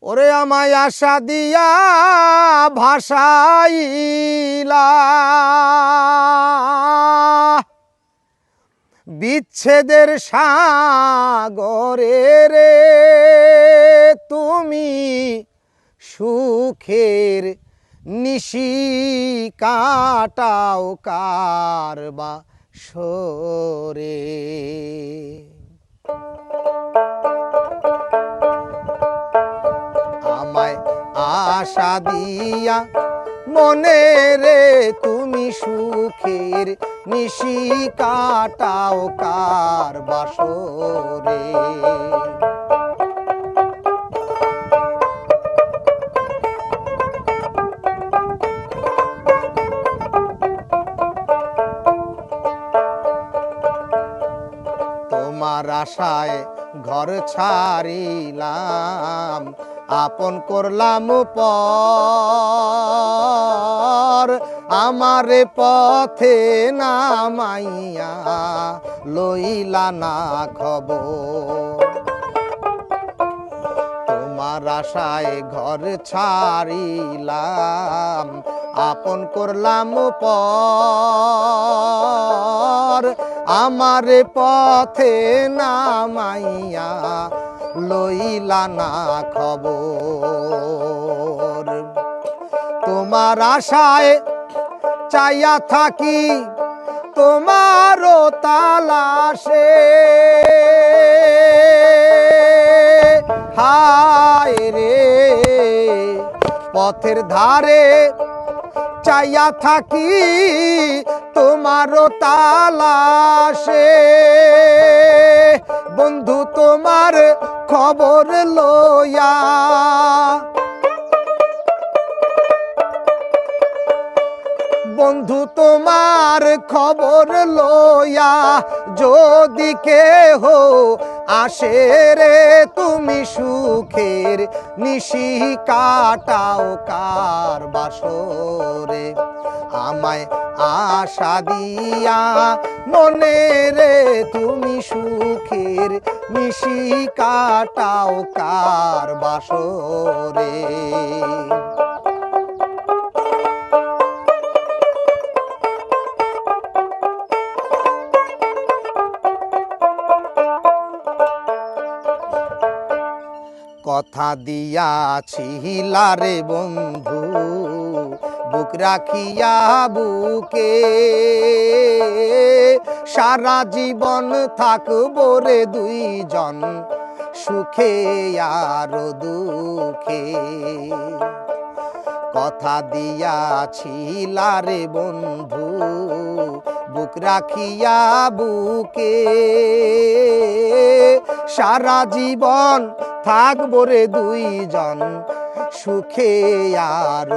ওরে আমায় আশা দিয়া ভাসাইলা বিচ্ছেদের সাগরে রে তুমি সুখের নিশি কাটাও কারবা সরে। আমায় আশা দিয়া মনে রে তুমি সুখের নিশি কাটাও কারবা সরে। তোমার আশায় ঘর ছাড়িলাম আপন করলাম পর আমারে পথে নামাইয়া লইলা না খবর। তোমার আশায় ঘর ছাড়িলাম আপন করলাম পর আমারে পথে নামাইয়া লইলা না খবর। তোমার আশায় চাইয়া থাকি তোমারও তালাশে হায় রে পথের ধারে চাইয়া থাকি তোমারও তালাশে। বন্ধু তোমার খবর লইয়া বন্ধু তোমার খবর লইয়া যদি কেহ আসে রে তুমি সুখের নিশি কাটাও কারবা সরে। আমায় আশা দিয়া মনে রে তুমি সুখের নিশি কাটাও কারবা সরে। কথা দিয়াছিলা রে বন্ধু বুক রাখিয়া বুকে সারা জীবন থাকবো রে দুইজন সুখে আর দুঃখে। কথা দিয়াছিলা রে বন্ধু বুক রাখিয়া বুকে সারা জীবন থাকবো রে দুইজন সুখে আর